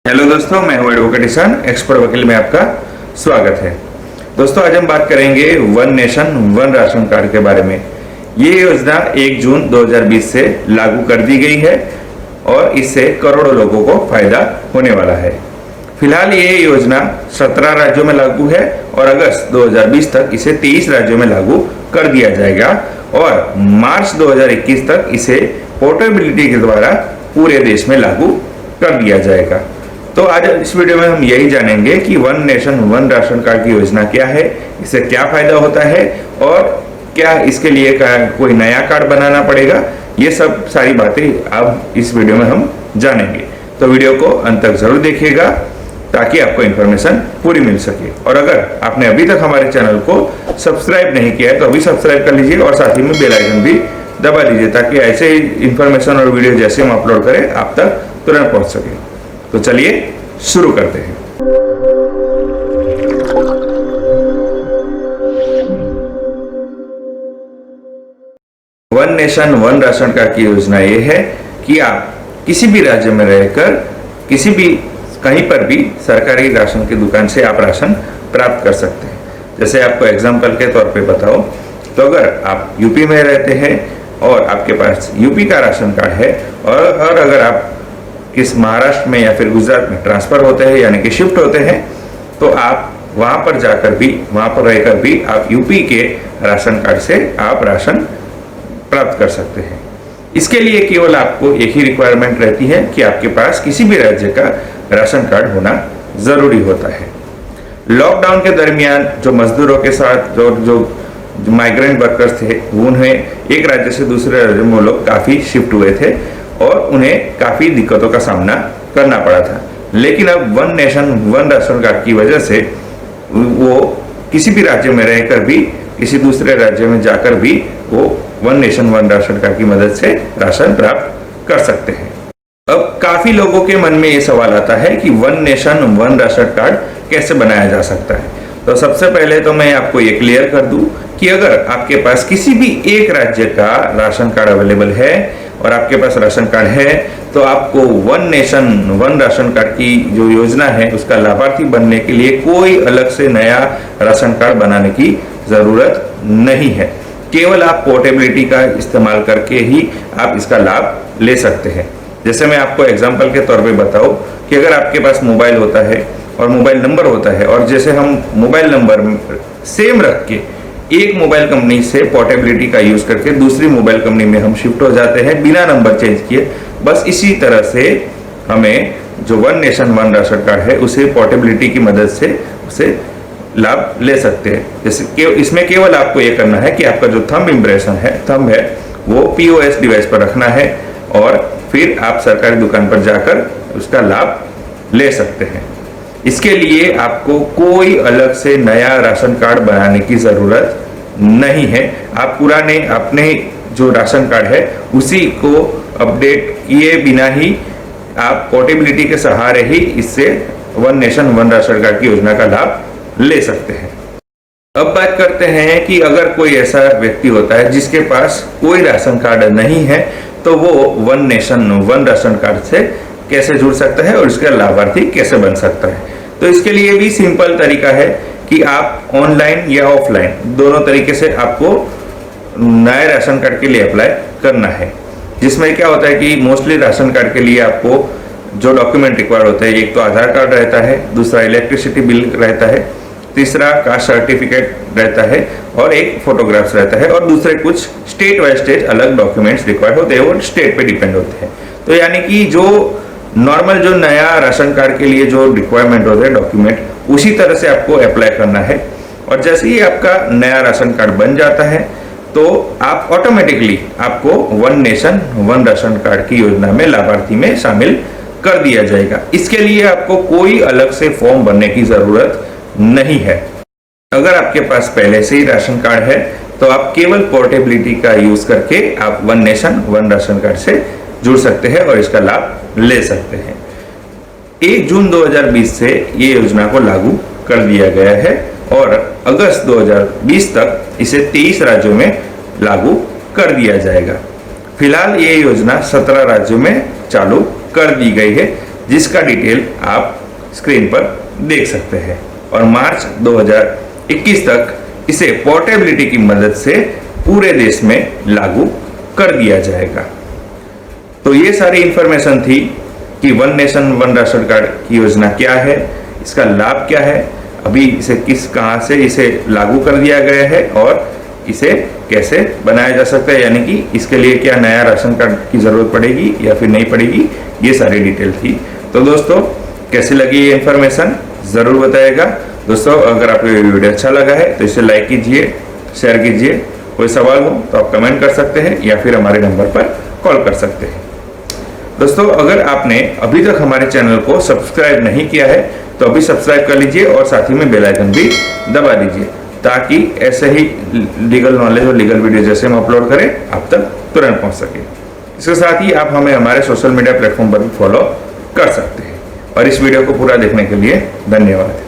Hello दोस्तों, मैं हूं एडवोकेट ईशान, एक्सपर्ट वकील में आपका स्वागत है। दोस्तों, आज हम बात करेंगे one nation one ration card के बारे में। ये योजना 1 जून 2020 से लागू कर दी गई है और इससे करोड़ों लोगों को फायदा होने वाला है। फिलहाल ये योजना 17 राज्यों में लागू है और अगस्त 2020 तक इसे 23 राज्यों में लागू कर दिया जाएगा और मार्च 2021 तक इसे पोर्टेबिलिटी के द्वारा पूरे देश में लागू कर दिया जाएगा। तो आज इस वीडियो में हम यही जानेंगे कि one nation one ration card की योजना क्या है, इससे क्या फायदा होता है और क्या इसके लिए कोई नया कार्ड बनाना पड़ेगा। ये सब सारी बातें अब इस वीडियो में हम जानेंगे। तो वीडियो को अंत तक जरूर देखिएगा ताकि आपको इन्फॉर्मेशन पूरी मिल सके। और अगर आपने अभी तक हमारे चैनल को सब्सक्राइब नहीं किया है तो अभी सब्सक्राइब कर लीजिए और साथ ही में बेल आइकन भी दबा दीजिए ताकि ऐसे ही इन्फॉर्मेशन और वीडियो जैसे हम अपलोड करें आप तक तुरंत पहुंच सके। तो चलिए शुरू करते हैं। One nation one ration card की योजना ये है कि आप किसी भी राज्य में रहकर किसी भी कहीं पर भी सरकारी राशन की दुकान से आप राशन प्राप्त कर सकते हैं। जैसे आपको एग्जांपल के तौर पे बताओ तो अगर आप यूपी में रहते हैं और आपके पास यूपी का राशन कार्ड है और अगर आप किस महाराष्ट्र में या फिर गुजरात में ट्रांसफर होते हैं यानी कि शिफ्ट होते हैं तो आप वहां पर जाकर भी वहां पर रहकर भी आप यूपी के राशन कार्ड से आप राशन प्राप्त कर सकते हैं। इसके लिए केवल आपको एक ही रिक्वायरमेंट रहती है कि आपके पास किसी भी राज्य का राशन कार्ड होना जरूरी होता है। लॉकडाउन के दरमियान जो मजदूरों के साथ जो माइग्रेंट वर्कर्स थे उन्हें एक राज्य से दूसरे राज्य में लोग काफी शिफ्ट हुए थे और उन्हें काफी दिक्कतों का सामना करना पड़ा था। लेकिन अब one nation one ration card की वजह से वो किसी भी राज्य में रहकर भी किसी दूसरे राज्य में जाकर भी वो one nation one ration card की मदद से राशन प्राप्त कर सकते हैं। अब काफी लोगों के मन में ये सवाल आता है कि one nation one ration card कैसे बनाया जा सकता है। तो सबसे पहले तो मैं आपको ये क्लियर कर दूं कि अगर आपके पास किसी भी एक राज्य का राशन कार्ड अवेलेबल है और आपके पास राशन कार्ड है तो आपको one nation one ration card की जो योजना है उसका लाभार्थी बनने के लिए कोई अलग से नया राशन कार्ड बनाने की जरूरत नहीं है। केवल आप पोर्टेबिलिटी का इस्तेमाल करके ही आप इसका लाभ ले सकते हैं। जैसे मैं आपको एग्जांपल के तौर पे बताऊं कि अगर आपके पास मोबाइल होता है और मोबाइल नंबर होता है और जैसे हम मोबाइल नंबर सेम रख के एक मोबाइल कंपनी से पोर्टेबिलिटी का यूज करके दूसरी मोबाइल कंपनी में हम शिफ्ट हो जाते हैं बिना नंबर चेंज किए, बस इसी तरह से हमें जो one nation one ration card है उसे पोर्टेबिलिटी की मदद से उसे लाभ ले सकते हैं। जैसे इसमें केवल आपको ये करना है कि आपका जो थंब इम्प्रेशन है थंब है वो पीओएस डिवाइस पर रखना है और फिर आप सरकारी दुकान पर जाकर उसका लाभ ले सकते हैं। इसके लिए आपको कोई अलग से नया राशन कार्ड बनाने की जरूरत नहीं है। आप पुराने अपने जो राशन कार्ड है उसी को अपडेट किए बिना ही आप पोर्टेबिलिटी के सहारे ही इससे one nation one ration card की योजना का लाभ ले सकते हैं। अब बात करते हैं कि अगर कोई ऐसा व्यक्ति होता है जिसके पास कोई राशन कार्ड नहीं है तो वो one nation one ration card से कैसे जुड़ सकता है और उसका लाभार्थी कैसे बन सकता है। तो इसके लिए भी सिंपल तरीका है कि आप ऑनलाइन या ऑफलाइन दोनों तरीके से आपको नए राशन कार्ड के लिए अप्लाई करना है। जिसमें क्या होता है कि मोस्टली राशन कार्ड के लिए आपको जो डॉक्यूमेंट रिक्वायर होते हैं, एक तो आधार कार्ड रहता है, दूसरा इलेक्ट्रिसिटी बिल रहता है, तीसरा कास्ट सर्टिफिकेट रहता है और एक फोटोग्राफ्स रहता है और दूसरे कुछ स्टेट वाइज स्टेट अलग डॉक्यूमेंट्स रिक्वायर होते हैं, वो स्टेट पे डिपेंड होते हैं। तो यानी कि जो नॉर्मल जो नया राशन कार्ड के लिए जो रिक्वायरमेंट होते हैं डॉक्यूमेंट उसी तरह से आपको अप्लाई करना है और जैसे ही आपका नया राशन कार्ड बन जाता है तो आप ऑटोमेटिकली आपको one nation one ration card की योजना में लाभार्थी में शामिल कर दिया जाएगा। इसके लिए आपको कोई अलग से फॉर्म भरने की जरूरत नहीं है। अगर आपके पास पहले से ही राशन कार्ड है तो आप केवल पोर्टेबिलिटी का यूज करके आप one nation one ration card से जुड़ सकते हैं और इसका लाभ ले सकते हैं। 1 जून 2020 से ये योजना को लागू कर दिया गया है और अगस्त 2020 तक इसे 23 राज्यों में लागू कर दिया जाएगा। फिलहाल ये योजना 17 राज्यों में चालू कर दी गई है जिसका डिटेल आप स्क्रीन पर देख सकते हैं। और मार्च 2021 तक इसे पोर्टेबिलिटी की मदद से पूरे देश में लागू कर दिया जाएगा। तो ये सारी इंफॉर्मेशन थी कि one nation one ration card की योजना क्या है, इसका लाभ क्या है, अभी इसे कहां से इसे लागू कर दिया गया है और इसे कैसे बनाया जा सकता है, यानी कि इसके लिए क्या नया राशन कार्ड की जरूरत पड़ेगी या फिर नहीं पड़ेगी, ये सारी डिटेल थी। तो दोस्तों कैसी लगी ये इंफॉर्मेशन जरूर बताइएगा। दोस्तों अगर आपको ये वीडियो अच्छा लगा है तो इसे लाइक कीजिए, शेयर कीजिए। कोई सवाल हो तो आप कमेंट कर सकते हैं या फिर हमारे नंबर पर कॉल कर सकते हैं। दोस्तों अगर आपने अभी तक हमारे चैनल को सब्सक्राइब नहीं किया है तो अभी सब्सक्राइब कर लीजिए और साथ ही में बेल आइकन भी दबा दीजिए, ताकि ऐसे ही लीगल नॉलेज और लीगल वीडियो जैसे हम अपलोड करें आप तक तुरंत पहुंच सके। इसके साथ ही आप हमें हमारे सोशल मीडिया प्लेटफॉर्म पर भी फॉलो कर सकते हैं। और इस वीडियो को पूरा देखने के लिए धन्यवाद।